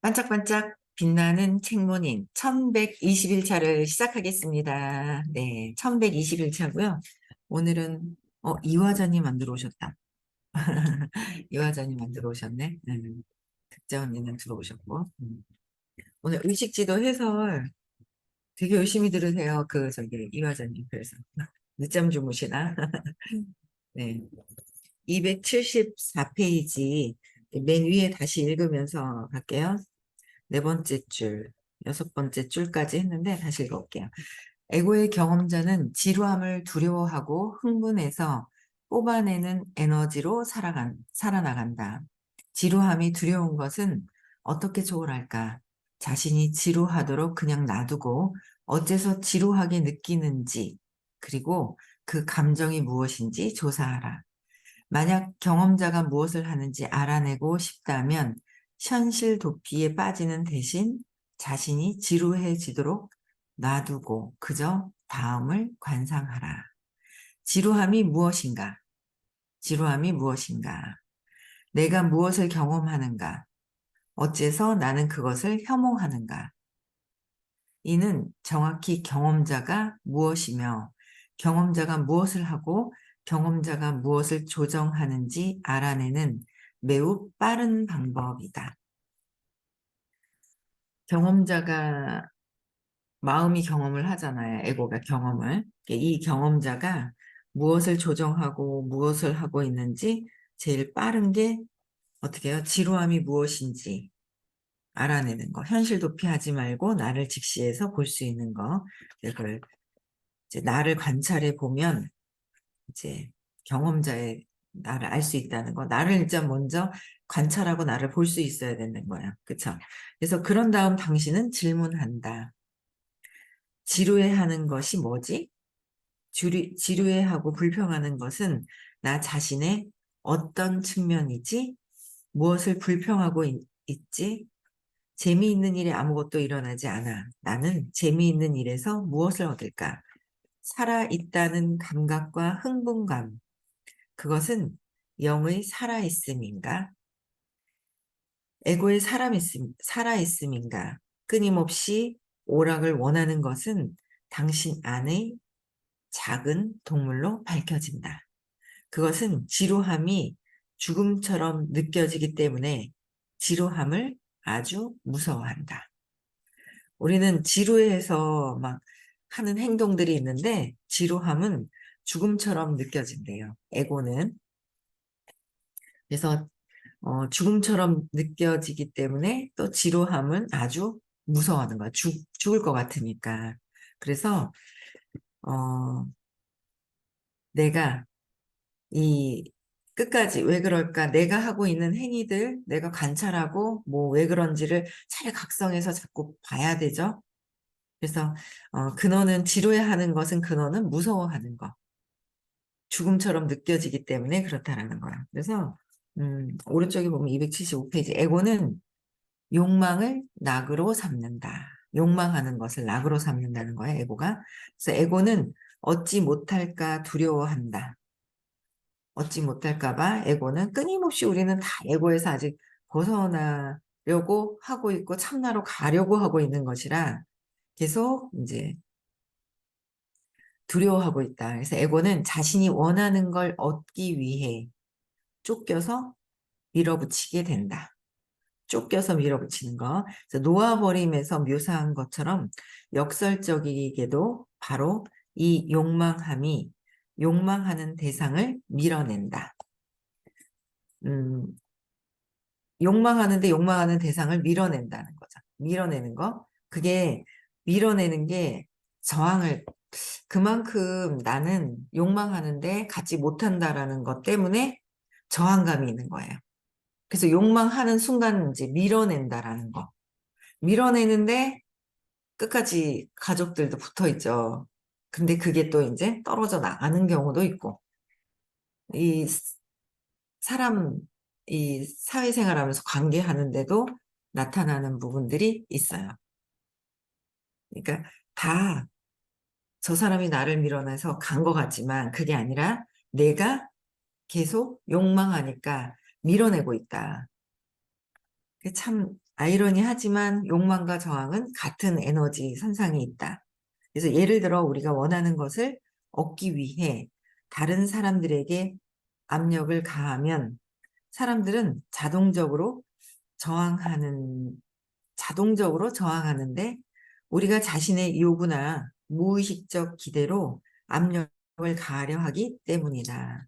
반짝반짝 빛나는 책모닝 1121차를 시작하겠습니다. 네, 1121차고요. 오늘은 이화자님 안 들어오셨다. 이화자님 안 들어오셨네. 특자 언니는 들어오셨고. 오늘 의식지도 해설 되게 열심히 들으세요. 이화자님. 그래서 늦잠 주무시나? 네. 274페이지 맨 위에 다시 읽으면서 갈게요. 네 번째 줄, 여섯 번째 줄까지 했는데 다시 읽어볼게요. 에고의 경험자는 지루함을 두려워하고 흥분해서 뽑아내는 에너지로 살아나간다. 지루함이 두려운 것은 어떻게 조절할까? 자신이 지루하도록 그냥 놔두고 어째서 지루하게 느끼는지, 그리고 그 감정이 무엇인지 조사하라. 만약 경험자가 무엇을 하는지 알아내고 싶다면 현실 도피에 빠지는 대신 자신이 지루해지도록 놔두고 그저 다음을 관상하라. 지루함이 무엇인가? 지루함이 무엇인가? 내가 무엇을 경험하는가? 어째서 나는 그것을 혐오하는가? 이는 정확히 경험자가 무엇이며 경험자가 무엇을 하고 경험자가 무엇을 조정하는지 알아내는 매우 빠른 방법이다. 경험자가 마음이 경험을 하잖아요. 에고가 경험을. 이 경험자가 무엇을 조정하고 무엇을 하고 있는지 제일 빠른 게 어떻게 해요? 지루함이 무엇인지 알아내는 거. 현실 도피하지 말고 나를 직시해서 볼 수 있는 거. 그걸 이제 나를 관찰해 보면 이제 경험자의 나를 알 수 있다는 거. 나를 일단 먼저 관찰하고 나를 볼 수 있어야 되는 거야. 그쵸? 그래서 그런 다음 당신은 질문한다. 지루해하는 것이 뭐지? 지루해하고 불평하는 것은 나 자신의 어떤 측면이지? 무엇을 불평하고 있지? 재미있는 일에 아무것도 일어나지 않아. 나는 재미있는 일에서 무엇을 얻을까? 살아있다는 감각과 흥분감. 그것은 영의 살아있음인가? 에고의 살아있음인가? 끊임없이 오락을 원하는 것은 당신 안의 작은 동물로 밝혀진다. 그것은 지루함이 죽음처럼 느껴지기 때문에 지루함을 아주 무서워한다. 우리는 지루해서 막 하는 행동들이 있는데 지루함은 죽음처럼 느껴진대요. 에고는. 그래서 죽음처럼 느껴지기 때문에 또 지루함은 아주 무서워하는 거야. 죽을 것 같으니까. 그래서 어, 내가 이 끝까지 왜 그럴까? 내가 하고 있는 행위들, 내가 관찰하고 뭐 왜 그런지를 잘 각성해서 자꾸 봐야 되죠. 그래서 근원은 지루해하는 것은 근원은 무서워하는 거. 죽음처럼 느껴지기 때문에 그렇다라는 거야. 그래서 오른쪽에 보면 275페이지 에고는 욕망을 낙으로 삼는다. 욕망하는 것을 낙으로 삼는다는 거야, 에고가. 그래서 에고는 얻지 못할까 두려워한다. 얻지 못할까 봐 에고는 끊임없이 우리는 다 에고에서 아직 벗어나려고 하고 있고 참나로 가려고 하고 있는 것이라 계속 이제 두려워하고 있다. 그래서 에고는 자신이 원하는 걸 얻기 위해 쫓겨서 밀어붙이게 된다. 쫓겨서 밀어붙이는 거. 그래서 놓아버림에서 묘사한 것처럼 역설적이게도 바로 이 욕망함이 욕망하는 대상을 밀어낸다. 음, 욕망하는데 욕망하는 대상을 밀어낸다는 거죠. 밀어내는 거. 그게 밀어내는 게 저항을 그만큼 나는 욕망하는데 갖지 못한다라는 것 때문에 저항감이 있는 거예요. 그래서 욕망하는 순간 이제 밀어낸다라는 거. 밀어내는데 끝까지 가족들도 붙어 있죠. 근데 그게 또 이제 떨어져 나가는 경우도 있고. 이 사람, 이 사회생활 하면서 관계하는데도 나타나는 부분들이 있어요. 그러니까 다 저 사람이 나를 밀어내서 간 것 같지만 그게 아니라 내가 계속 욕망하니까 밀어내고 있다. 그게 참 아이러니하지만 욕망과 저항은 같은 에너지 선상에 있다. 그래서 예를 들어 우리가 원하는 것을 얻기 위해 다른 사람들에게 압력을 가하면 사람들은 자동적으로 저항하는데 우리가 자신의 요구나 무의식적 기대로 압력을 가하려 하기 때문이다.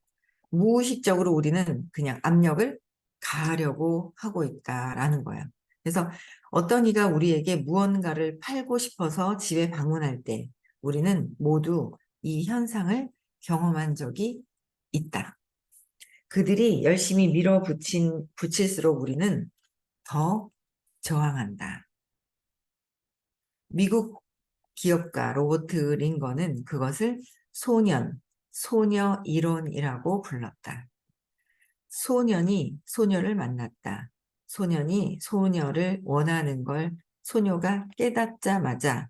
무의식적으로 우리는 그냥 압력을 가하려고 하고 있다라는 거야. 그래서 어떤 이가 우리에게 무언가를 팔고 싶어서 집에 방문할 때 우리는 모두 이 현상을 경험한 적이 있다. 그들이 열심히 붙일수록 우리는 더 저항한다. 미국 기업가 로버트 링건은 그것을 소녀 이론이라고 불렀다. 소년이 소녀를 만났다. 소년이 소녀를 원하는 걸 소녀가 깨닫자마자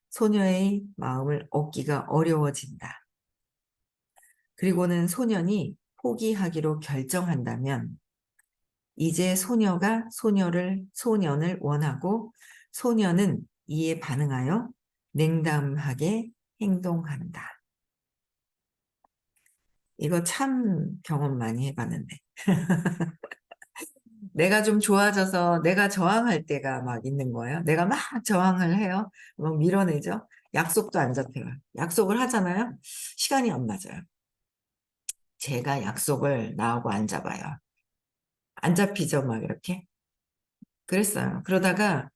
소녀의 마음을 얻기가 어려워진다. 그리고는 소년이 포기하기로 결정한다면 이제 소녀가 소년을 원하고 소년은 이에 반응하여 냉담하게 행동한다. 이거 참 경험 많이 해봤는데. 내가 좀 좋아져서 내가 저항할 때가 막 있는 거예요. 내가 막 저항을 해요. 막 밀어내죠. 약속도 안 잡혀요. 약속을 하잖아요. 시간이 안 맞아요. 제가 약속을 나하고 안 잡아요. 안 잡히죠, 막 이렇게. 그랬어요. 그러다가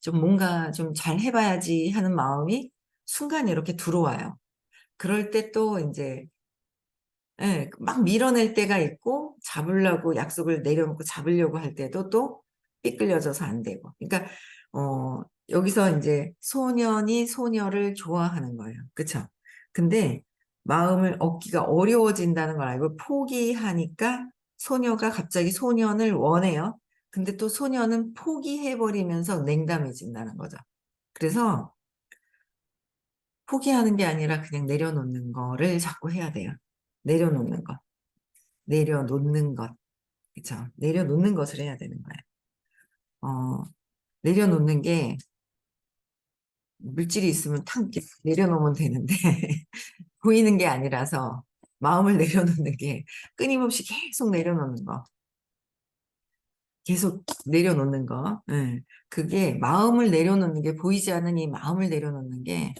좀 뭔가 좀 잘 해봐야지 하는 마음이 순간 이렇게 들어와요. 그럴 때 또 이제 예, 막 밀어낼 때가 있고 잡으려고 약속을 내려놓고 잡으려고 할 때도 또 삐끌려져서 안 되고. 그러니까 여기서 이제 소년이 소녀를 좋아하는 거예요. 그쵸? 근데 마음을 얻기가 어려워진다는 걸 알고 포기하니까 소녀가 갑자기 소년을 원해요. 근데 또 소년은 포기해버리면서 냉담해진다는 거죠. 그래서 포기하는 게 아니라 그냥 내려놓는 거를 자꾸 해야 돼요. 내려놓는 거. 내려놓는 것. 그쵸? 내려놓는 것을 해야 되는 거예요. 어, 내려놓는 게 물질이 있으면 탁 이렇게 내려놓으면 되는데 보이는 게 아니라서 마음을 내려놓는 게 끊임없이 계속 내려놓는 거. 계속 내려놓는 거. 예. 그게 마음을 내려놓는 게 보이지 않는 이 마음을 내려놓는 게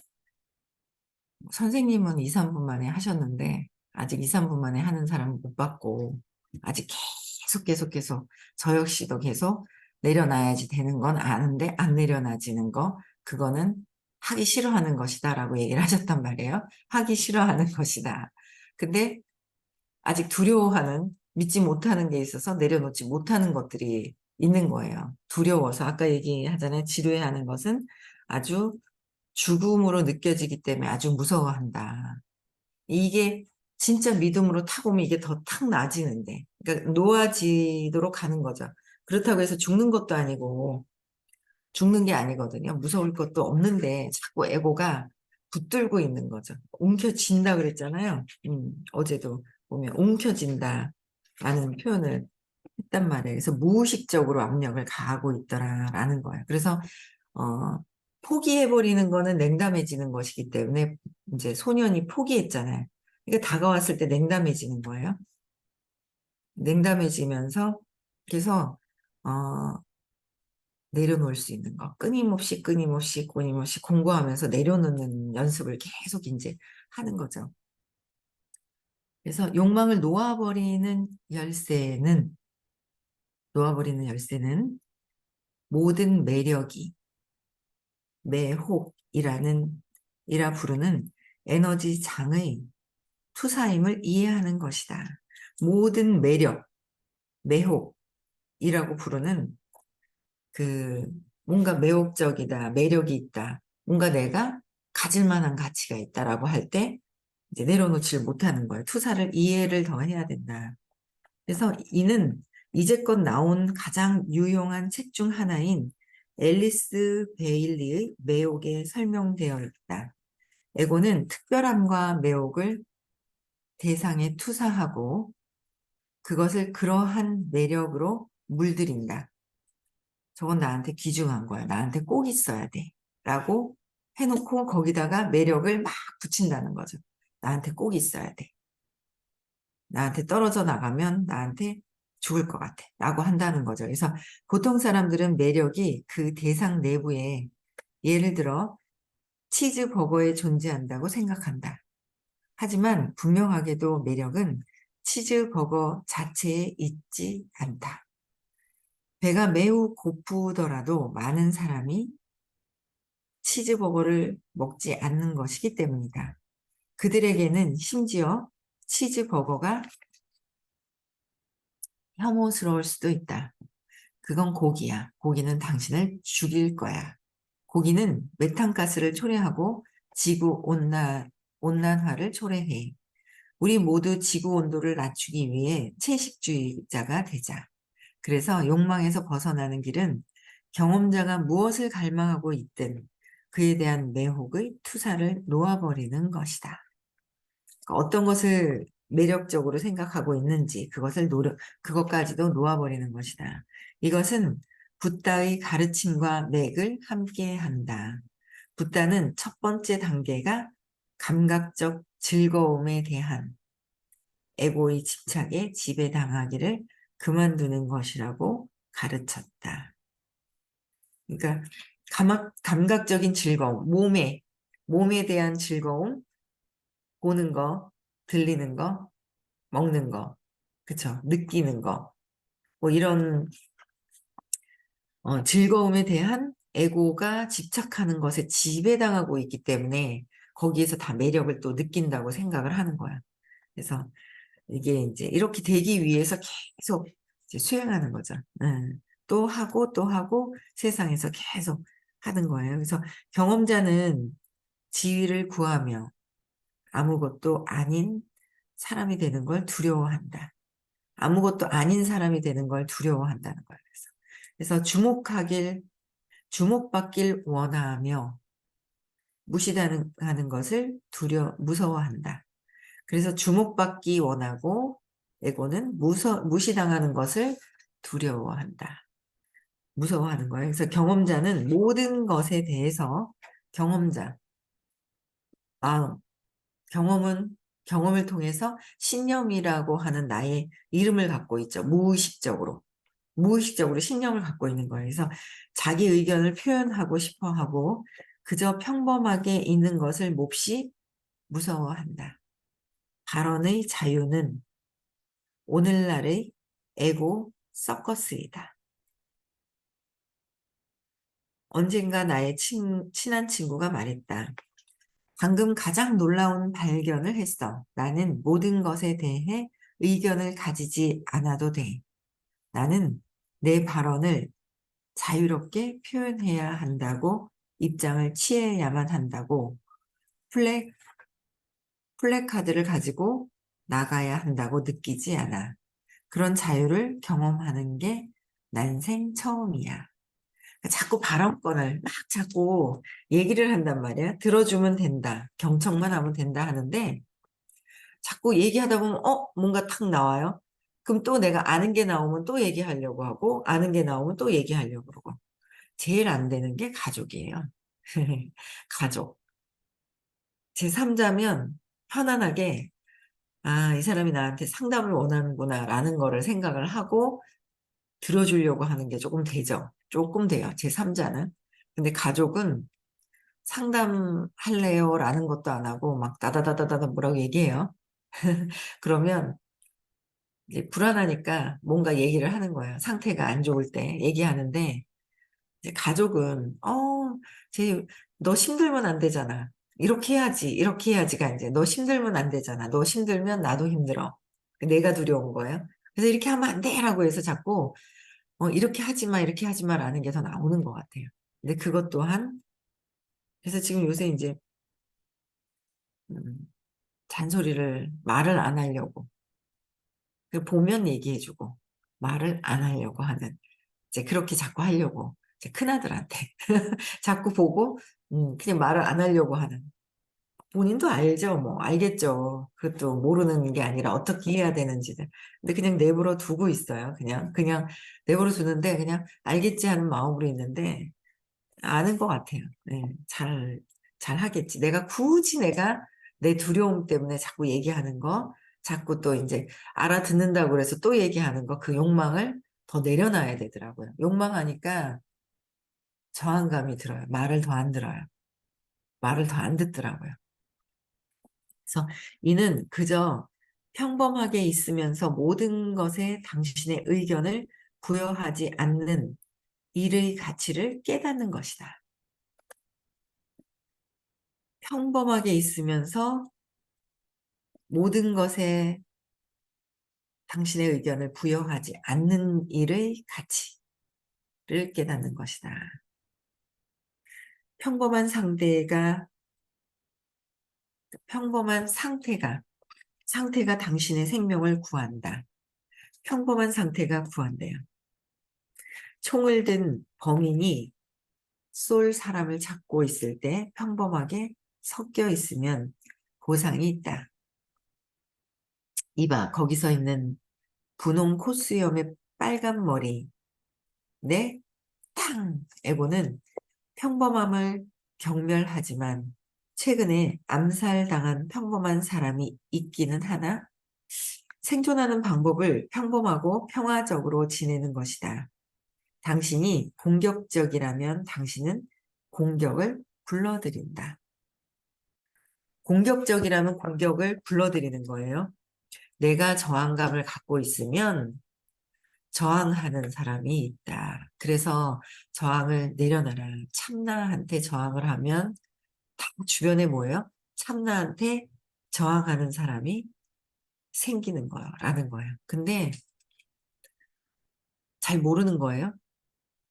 선생님은 2, 3분 만에 하셨는데 아직 2, 3분 만에 하는 사람은 못 봤고 아직 계속 저 역시도 계속 내려놔야지 되는 건 아는데 안 내려놔지는 거 그거는 하기 싫어하는 것이다라고 얘기를 하셨단 말이에요. 하기 싫어하는 것이다. 근데 아직 두려워하는 믿지 못하는 게 있어서 내려놓지 못하는 것들이 있는 거예요. 두려워서 아까 얘기하잖아요. 지루해하는 것은 아주 죽음으로 느껴지기 때문에 아주 무서워한다. 이게 진짜 믿음으로 타보면 이게 더 탁 나아지는데, 그러니까 놓아지도록 하는 거죠. 그렇다고 해서 죽는 것도 아니고, 죽는 게 아니거든요. 무서울 것도 없는데 자꾸 에고가 붙들고 있는 거죠. 움켜쥔다 그랬잖아요. 어제도 보면 움켜진다 라는 표현을 했단 말이에요. 그래서 무의식적으로 압력을 가하고 있더라라는 거예요. 그래서 어, 포기해버리는 거는 냉담해지는 것이기 때문에 이제 소년이 포기했잖아요. 그러니까 다가왔을 때 냉담해지는 거예요. 냉담해지면서 그래서 어, 내려놓을 수 있는 거 끊임없이 공부하면서 내려놓는 연습을 계속 이제 하는 거죠. 그래서 욕망을 놓아버리는 열쇠는 모든 매력이 이라 부르는 에너지 장의 투사임을 이해하는 것이다. 모든 매혹이라고 부르는 그 뭔가 매혹적이다, 매력이 있다, 뭔가 내가 가질 만한 가치가 있다라고 할 때 이제 내려놓지를 못하는 거예요. 투사를 이해를 더 해야 된다. 그래서 이는 이제껏 나온 가장 유용한 책 중 하나인 앨리스 베일리의 매혹에 설명되어 있다. 에고는 특별함과 매혹을 대상에 투사하고 그것을 그러한 매력으로 물들인다. 저건 나한테 귀중한 거야. 나한테 꼭 있어야 돼. 라고 해놓고 거기다가 매력을 막 붙인다는 거죠. 나한테 꼭 있어야 돼. 나한테 떨어져 나가면 나한테 죽을 것 같아. 라고 한다는 거죠. 그래서 보통 사람들은 매력이 그 대상 내부에 예를 들어 치즈버거에 존재한다고 생각한다. 하지만 분명하게도 매력은 치즈버거 자체에 있지 않다. 배가 매우 고프더라도 많은 사람이 치즈버거를 먹지 않는 것이기 때문이다. 그들에게는 심지어 치즈버거가 혐오스러울 수도 있다. 그건 고기야. 고기는 당신을 죽일 거야. 고기는 메탄가스를 초래하고 온난화를 초래해. 우리 모두 지구 온도를 낮추기 위해 채식주의자가 되자. 그래서 욕망에서 벗어나는 길은 경험자가 무엇을 갈망하고 있든 그에 대한 매혹의 투사를 놓아버리는 것이다. 그러니까 어떤 것을 매력적으로 생각하고 있는지 그것까지도 놓아버리는 것이다. 이것은 붓다의 가르침과 맥을 함께 한다. 붓다는 첫 번째 단계가 감각적 즐거움에 대한 에고의 집착에 지배당하기를 그만두는 것이라고 가르쳤다. 그러니까 감각적인 즐거움, 몸에 대한 즐거움, 보는 거, 들리는 거, 먹는 거, 그쵸? 느끼는 거, 뭐 이런 즐거움에 대한 에고가 집착하는 것에 지배당하고 있기 때문에 거기에서 다 매력을 또 느낀다고 생각을 하는 거야. 그래서 이게 이제 이렇게 되기 위해서 계속 이제 수행하는 거죠. 또 하고 세상에서 계속 하는 거예요. 그래서 경험자는 지위를 구하며 아무것도 아닌 사람이 되는 걸 두려워한다. 아무것도 아닌 사람이 되는 걸 두려워한다는 거예요. 그래서 주목받길 원하며 무시당하는 것을 무서워한다. 그래서 주목받기 원하고 에고는 무시당하는 것을 두려워한다. 무서워하는 거예요. 그래서 경험자는 모든 것에 대해서 경험자, 마음, 경험을 통해서 신념이라고 하는 나의 이름을 갖고 있죠. 무의식적으로 신념을 갖고 있는 거예요. 그래서 자기 의견을 표현하고 싶어 하고 그저 평범하게 있는 것을 몹시 무서워한다. 발언의 자유는 오늘날의 에고 서커스이다. 언젠가 나의 친한 친구가 말했다. 방금 가장 놀라운 발견을 했어. 나는 모든 것에 대해 의견을 가지지 않아도 돼. 나는 내 발언을 자유롭게 표현해야 한다고 입장을 취해야만 한다고 플래카드를 가지고 나가야 한다고 느끼지 않아. 그런 자유를 경험하는 게 난생 처음이야. 자꾸 발언권을 막 자꾸 얘기를 한단 말이야. 들어주면 된다. 경청만 하면 된다 하는데 자꾸 얘기하다 보면 뭔가 탁 나와요. 그럼 또 내가 아는 게 나오면 또 얘기하려고 하고 아는 게 나오면 또 얘기하려고 그러고 제일 안 되는 게 가족이에요. 가족. 제3자면 편안하게 이 사람이 나한테 상담을 원하는구나 라는 거를 생각을 하고 들어주려고 하는 게 조금 되죠. 조금 돼요. 제3자는. 근데 가족은 상담할래요? 라는 것도 안 하고 막 다다다다다 뭐라고 얘기해요. 그러면 이제 불안하니까 뭔가 얘기를 하는 거예요. 상태가 안 좋을 때 얘기하는데 이제 가족은 너 힘들면 안 되잖아. 이렇게 해야지가 이제 너 힘들면 안 되잖아. 너 힘들면 나도 힘들어. 내가 두려운 거예요. 그래서 이렇게 하면 안 돼라고 해서 자꾸 이렇게 하지 마라는 게 더 나오는 것 같아요. 근데 그것 또한 그래서 지금 요새 이제 음, 말을 안 하려고 보면 얘기해주고 말을 안 하려고 하는 이제 그렇게 자꾸 하려고 이제 큰아들한테 자꾸 보고 그냥 말을 안 하려고 하는 본인도 알죠, 뭐, 알겠죠. 그것도 모르는 게 아니라 어떻게 해야 되는지를. 근데 그냥 내버려 두고 있어요. 그냥 내버려 두는데 그냥 알겠지 하는 마음으로 있는데 아는 것 같아요. 네, 잘 하겠지. 내가 내 두려움 때문에 자꾸 얘기하는 거, 자꾸 또 이제 알아듣는다고 그래서 또 얘기하는 거, 그 욕망을 더 내려놔야 되더라고요. 욕망하니까 저항감이 들어요. 말을 더 안 들어요. 말을 더 안 듣더라고요. 그래서 이는 그저 평범하게 있으면서 모든 것에 당신의 의견을 부여하지 않는 일의 가치를 깨닫는 것이다. 평범하게 있으면서 모든 것에 당신의 의견을 부여하지 않는 일의 가치를 깨닫는 것이다. 평범한 상대가, 평범한 상태가 당신의 생명을 구한다. 평범한 상태가 구한대요. 총을 든 범인이 쏠 사람을 찾고 있을 때 평범하게 섞여 있으면 보상이 있다. 이봐, 거기서 있는 분홍 코수염의 빨간 머리, 네? 탕! 에고는 평범함을 경멸하지만 최근에 암살당한 평범한 사람이 있기는 하나 생존하는 방법을 평범하고 평화적으로 지내는 것이다. 당신이 공격적이라면 당신은 공격을 불러들인다. 공격적이라면 공격을 불러들이는 거예요. 내가 저항감을 갖고 있으면 저항하는 사람이 있다. 그래서 저항을 내려놔라. 참나한테 저항을 하면 다 주변에 뭐예요? 참나한테 저항하는 사람이 생기는 거라는 거예요. 근데 잘 모르는 거예요.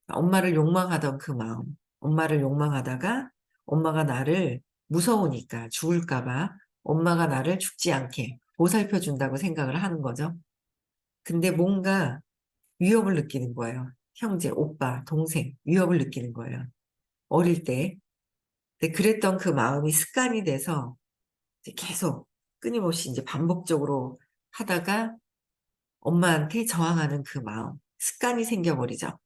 엄마를 욕망하던 그 마음. 엄마를 욕망하다가 엄마가 나를 무서우니까 죽을까 봐 엄마가 나를 죽지 않게 보살펴 준다고 생각을 하는 거죠. 근데 뭔가 위협을 느끼는 거예요. 형제, 오빠, 동생, 위협을 느끼는 거예요. 어릴 때. 근데 그랬던 그 마음이 습관이 돼서 이제 계속 끊임없이 이제 반복적으로 하다가 엄마한테 저항하는 그 마음, 습관이 생겨버리죠.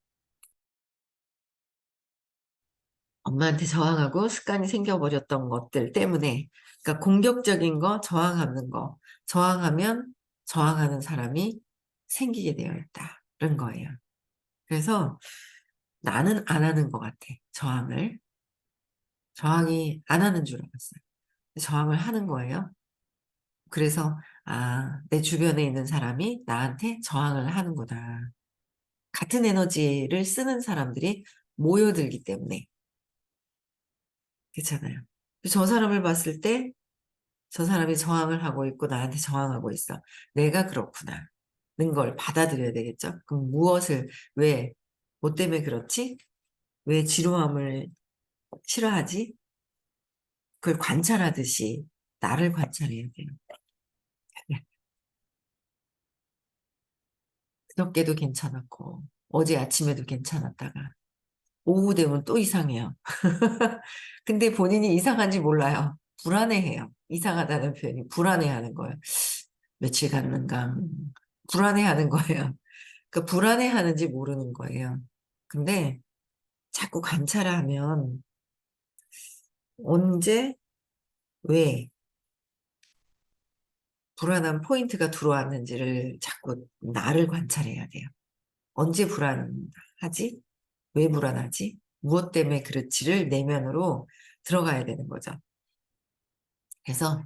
엄마한테 저항하고 습관이 생겨버렸던 것들 때문에, 그러니까 공격적인 거, 저항하는 거, 저항하면 저항하는 사람이 생기게 되어 있다는 거예요. 그래서 나는 안 하는 것 같아, 저항을. 저항이 안 하는 줄 알았어요. 저항을 하는 거예요. 그래서, 아, 내 주변에 있는 사람이 나한테 저항을 하는구나. 같은 에너지를 쓰는 사람들이 모여들기 때문에. 그렇잖아요. 저 사람을 봤을 때 저 사람이 저항을 하고 있고 나한테 저항하고 있어. 내가 그렇구나. 는 걸 받아들여야 되겠죠. 그럼 왜, 뭐 때문에 그렇지? 왜 지루함을 싫어하지? 그걸 관찰하듯이 나를 관찰해야 돼요. 그저께도 괜찮았고, 어제 아침에도 괜찮았다가, 오후 되면 또 이상해요. 근데 본인이 이상한지 몰라요. 불안해해요. 이상하다는 표현이 불안해하는 거예요. 며칠 갔는가. 불안해하는 거예요. 그 불안해하는지 모르는 거예요. 근데 자꾸 관찰하면 언제, 왜 불안한 포인트가 들어왔는지를 자꾸 나를 관찰해야 돼요. 언제 불안하지? 왜 불안하지? 무엇 때문에 그렇지를 내면으로 들어가야 되는 거죠. 그래서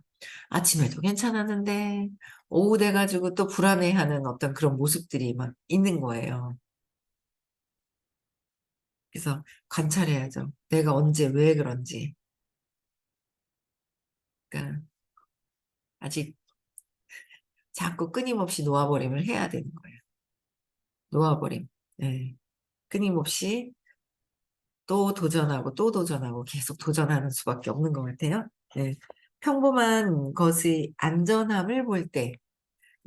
아침에도 괜찮았는데 오후 돼가지고 또 불안해하는 어떤 그런 모습들이 막 있는 거예요. 그래서 관찰해야죠. 내가 언제 왜 그런지. 그러니까 아직 자꾸 끊임없이 놓아버림을 해야 되는 거예요. 놓아버림. 네. 끊임없이 또 도전하고 또 도전하고 계속 도전하는 수밖에 없는 것 같아요. 네. 평범한 것의 안전함을 볼 때,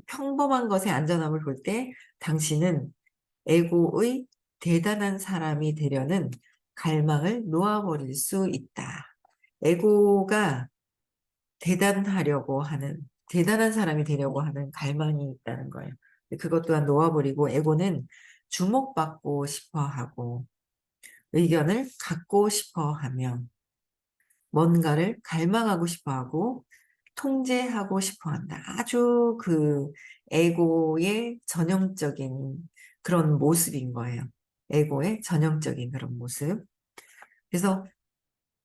평범한 것의 안전함을 볼 때, 당신은 에고의 대단한 사람이 되려는 갈망을 놓아버릴 수 있다. 에고가 대단하려고 하는, 대단한 사람이 되려고 하는 갈망이 있다는 거예요. 그것 또한 놓아버리고 에고는 주목받고 싶어 하고 의견을 갖고 싶어 하며 뭔가를 갈망하고 싶어 하고 통제하고 싶어 한다. 아주 그 에고의 전형적인 그런 모습인 거예요. 에고의 전형적인 그런 모습. 그래서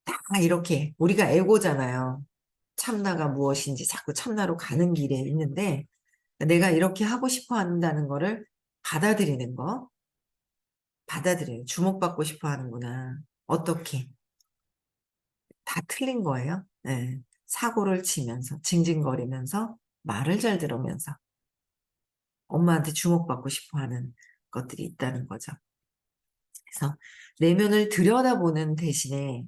다 이렇게 우리가 에고잖아요. 참나가 무엇인지 자꾸 참나로 가는 길에 있는데 내가 이렇게 하고 싶어 한다는 거를 받아들이는 거, 받아들여요. 주목받고 싶어 하는구나. 어떻게? 다 틀린 거예요. 네. 사고를 치면서, 징징거리면서, 말을 잘 들으면서, 엄마한테 주목받고 싶어 하는 것들이 있다는 거죠. 그래서 내면을 들여다보는 대신에,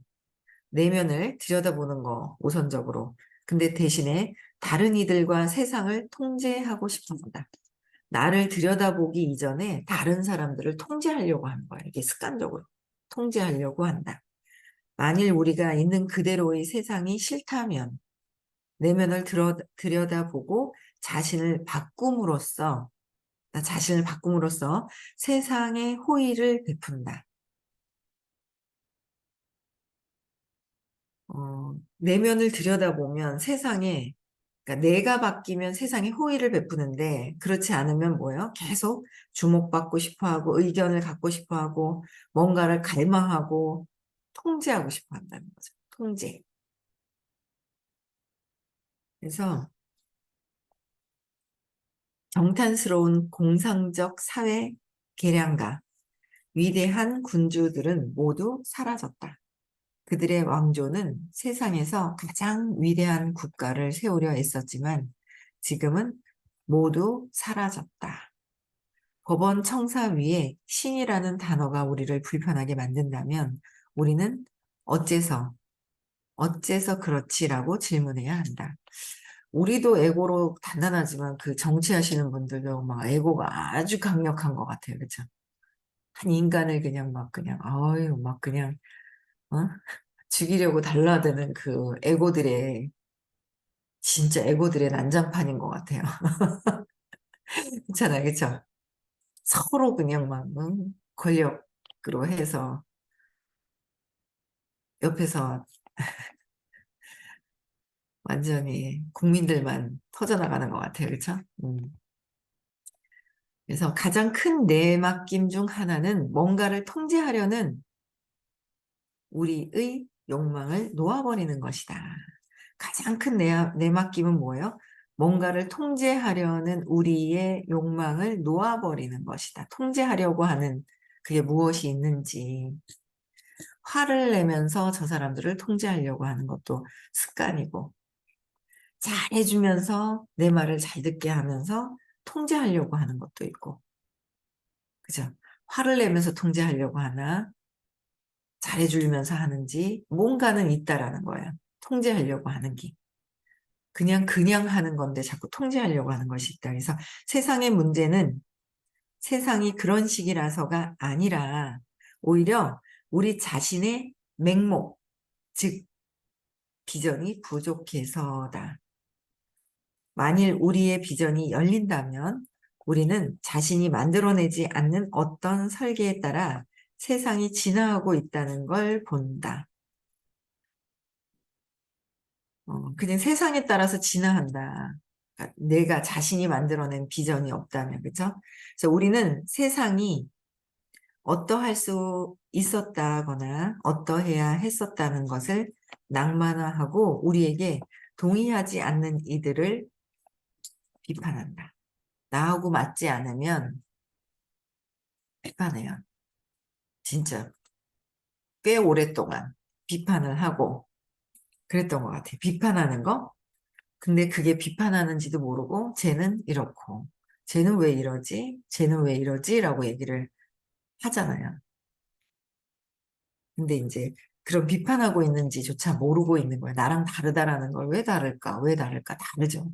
내면을 들여다보는 거, 우선적으로. 근데 대신에 다른 이들과 세상을 통제하고 싶어 한다. 나를 들여다보기 이전에 다른 사람들을 통제하려고 하는 거예요. 이게 습관적으로. 통제하려고 한다. 만일 우리가 있는 그대로의 세상이 싫다면 내면을 들여다보고 자신을 바꿈으로써 나 자신을 바꿈으로써 세상에 호의를 베푼다. 내면을 들여다보면 세상에 그러니까 내가 바뀌면 세상에 호의를 베푸는데 그렇지 않으면 뭐예요? 계속 주목받고 싶어하고 의견을 갖고 싶어하고 뭔가를 갈망하고 통제하고 싶어 한다는 거죠. 통제. 그래서 경탄스러운 공상적 사회 계량과 위대한 군주들은 모두 사라졌다. 그들의 왕조는 세상에서 가장 위대한 국가를 세우려 애썼지만 지금은 모두 사라졌다. 법원 청사 위에 신이라는 단어가 우리를 불편하게 만든다면 우리는 어째서 그렇지라고 질문해야 한다. 우리도 에고로 단단하지만 그 정치하시는 분들도 막 에고가 아주 강력한 것 같아요. 그렇죠? 한 인간을 그냥 막 그냥 아유 막 그냥 어? 죽이려고 달라드는 그 에고들의 진짜 에고들의 난장판인 것 같아요. 괜찮아요, 그렇죠? 서로 그냥 막 권력으로 해서 옆에서 완전히 국민들만 터져나가는 것 같아요, 그렇죠? 그래서 가장 큰 내막김 중 하나는 뭔가를 통제하려는 우리의 욕망을 놓아버리는 것이다. 가장 큰 내막김은 뭐예요? 뭔가를 통제하려는 우리의 욕망을 놓아버리는 것이다. 통제하려고 하는 그게 무엇이 있는지. 화를 내면서 저 사람들을 통제하려고 하는 것도 습관이고, 잘해주면서 내 말을 잘 듣게 하면서 통제하려고 하는 것도 있고, 그죠? 화를 내면서 통제하려고 하나, 잘해주면서 하는지, 뭔가는 있다라는 거예요. 통제하려고 하는 게. 그냥 하는 건데 자꾸 통제하려고 하는 것이 있다. 그래서 세상의 문제는 세상이 그런 식이라서가 아니라 오히려 우리 자신의 맹목, 즉 비전이 부족해서다. 만일 우리의 비전이 열린다면 우리는 자신이 만들어내지 않는 어떤 설계에 따라 세상이 진화하고 있다는 걸 본다. 그냥 세상에 따라서 진화한다. 그러니까 내가 자신이 만들어낸 비전이 없다면, 그죠? 그래서 우리는 세상이 어떠할 수 있었다거나 어떠해야 했었다는 것을 낭만화하고 우리에게 동의하지 않는 이들을 비판한다. 나하고 맞지 않으면 비판해요. 진짜 꽤 오랫동안 비판을 하고 그랬던 것 같아요. 비판하는 거? 근데 그게 비판하는지도 모르고 쟤는 이렇고 쟤는 왜 이러지? 쟤는 왜 이러지? 라고 얘기를 하잖아요. 근데 이제 그런 비판하고 있는지조차 모르고 있는 거예요. 나랑 다르다라는 걸 왜 다를까? 왜 다를까? 다르죠.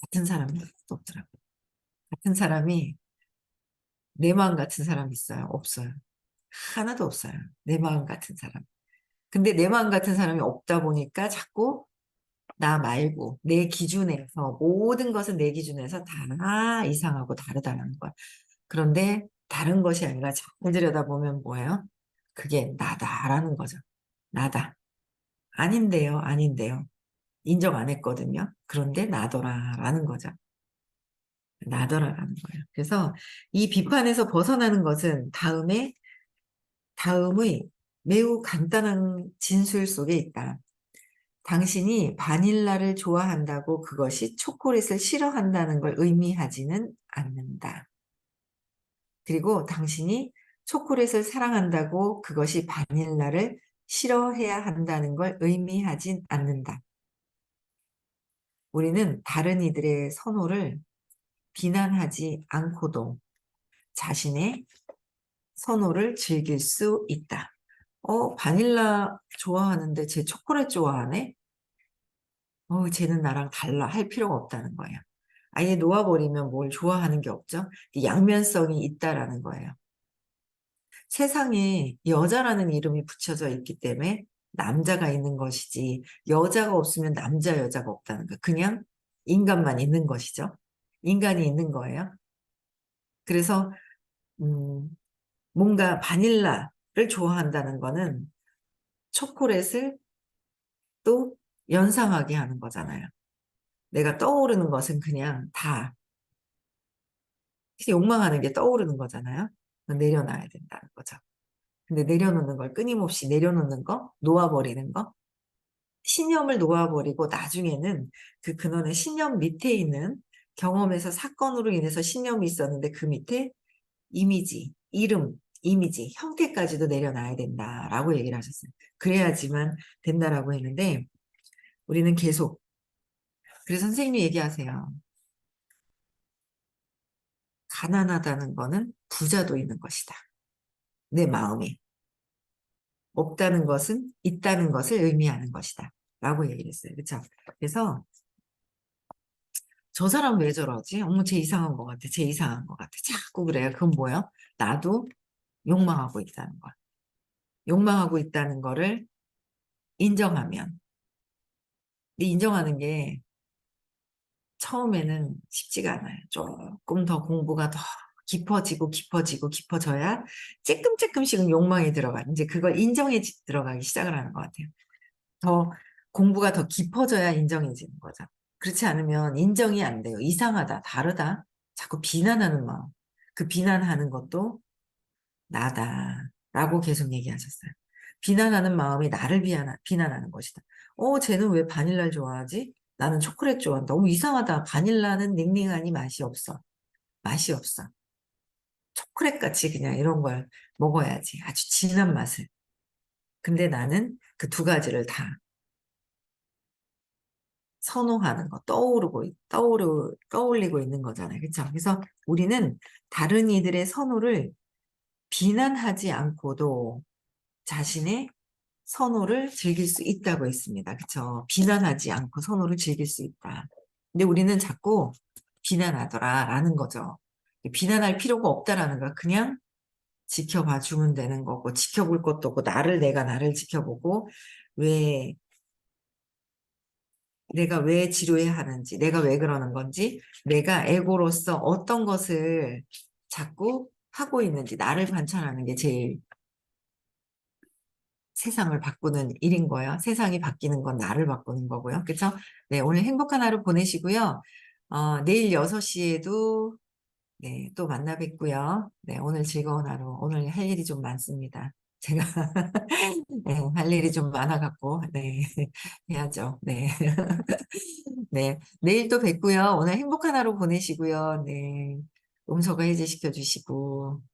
같은 사람이 없더라고요. 같은 사람이 내 마음 같은 사람 있어요? 없어요. 하나도 없어요. 내 마음 같은 사람. 근데 내 마음 같은 사람이 없다 보니까 자꾸 나 말고 내 기준에서 모든 것은 내 기준에서 다 이상하고 다르다는 거야. 그런데 다른 것이 아니라 잘 들여다보면 뭐예요? 그게 나다라는 거죠. 나다. 아닌데요, 아닌데요. 인정 안 했거든요. 그런데 나더라라는 거죠. 나더라라는 거예요. 그래서 이 비판에서 벗어나는 것은 다음의 매우 간단한 진술 속에 있다. 당신이 바닐라를 좋아한다고 그것이 초콜릿을 싫어한다는 걸 의미하지는 않는다. 그리고 당신이 초콜릿을 사랑한다고 그것이 바닐라를 싫어해야 한다는 걸 의미하진 않는다. 우리는 다른 이들의 선호를 비난하지 않고도 자신의 선호를 즐길 수 있다. 바닐라 좋아하는데 쟤 초콜릿 좋아하네? 쟤는 나랑 달라 할 필요가 없다는 거예요. 아예 놓아버리면 뭘 좋아하는 게 없죠. 양면성이 있다라는 거예요. 세상에 여자라는 이름이 붙여져 있기 때문에 남자가 있는 것이지 여자가 없으면 남자 여자가 없다는 거예요. 그냥 인간만 있는 것이죠. 인간이 있는 거예요. 그래서 음, 뭔가 바닐라를 좋아한다는 거는 초콜릿을 또 연상하게 하는 거잖아요. 내가 떠오르는 것은 그냥 다 욕망하는 게 떠오르는 거잖아요. 내려놔야 된다는 거죠. 근데 내려놓는 걸 끊임없이 내려놓는 거, 놓아버리는 거, 신념을 놓아버리고 나중에는 그 근원의 신념 밑에 있는 경험에서 사건으로 인해서 신념이 있었는데 그 밑에 이미지, 이름, 이미지, 형태까지도 내려놔야 된다라고 얘기를 하셨어요. 그래야지만 된다라고 했는데 우리는 계속 그래서 선생님이 얘기하세요. 가난하다는 거는 부자도 있는 것이다. 내 마음에. 없다는 것은 있다는 것을 의미하는 것이다. 라고 얘기를 했어요. 그렇죠? 그래서 저 사람 왜 저러지? 어머, 쟤 이상한 것 같아. 쟤 이상한 것 같아. 자꾸 그래요. 그건 뭐예요? 나도 욕망하고 있다는 거야. 욕망하고 있다는 거를 인정하면. 근데 인정하는 게 처음에는 쉽지가 않아요. 조금 더 공부가 더 깊어지고 깊어지고 깊어져야 쬐끔쬐끔씩은 욕망이 들어가. 이제 그걸 인정해 들어가기 시작을 하는 것 같아요. 더 공부가 더 깊어져야 인정해지는 거죠. 그렇지 않으면 인정이 안 돼요. 이상하다, 다르다. 자꾸 비난하는 마음. 그 비난하는 것도 나다라고 계속 얘기하셨어요. 비난하는 마음이 나를 비난하는 것이다. 쟤는 왜 바닐라를 좋아하지? 나는 초콜릿 좋아한다. 너무 이상하다. 바닐라는 닝닝하니 맛이 없어. 맛이 없어. 초콜릿 같이 그냥 이런 걸 먹어야지. 아주 진한 맛을. 근데 나는 그 두 가지를 다 선호하는 거, 떠올리고 있는 거잖아요. 그렇죠? 그래서 우리는 다른 이들의 선호를 비난하지 않고도 자신의 선호를 즐길 수 있다고 했습니다. 그렇죠? 비난하지 않고 선호를 즐길 수 있다. 근데 우리는 자꾸 비난하더라라는 거죠. 비난할 필요가 없다라는 거야. 그냥 지켜봐 주면 되는 거고, 지켜볼 것도 없고, 내가 나를 지켜보고, 왜 내가 왜 지루해 하는지, 내가 왜 그러는 건지, 내가 에고로서 어떤 것을 자꾸 하고 있는지, 나를 관찰하는 게 제일 세상을 바꾸는 일인 거예요. 세상이 바뀌는 건 나를 바꾸는 거고요. 그렇죠? 네, 오늘 행복한 하루 보내시고요. 내일 6시에도 네, 또 만나 뵙고요. 네, 오늘 즐거운 하루. 오늘 할 일이 좀 많습니다. 제가 네, 할 일이 좀 많아갖고 네, 해야죠. 네. 네, 내일 또 뵙고요. 오늘 행복한 하루 보내시고요. 네, 음소거 해제시켜 주시고.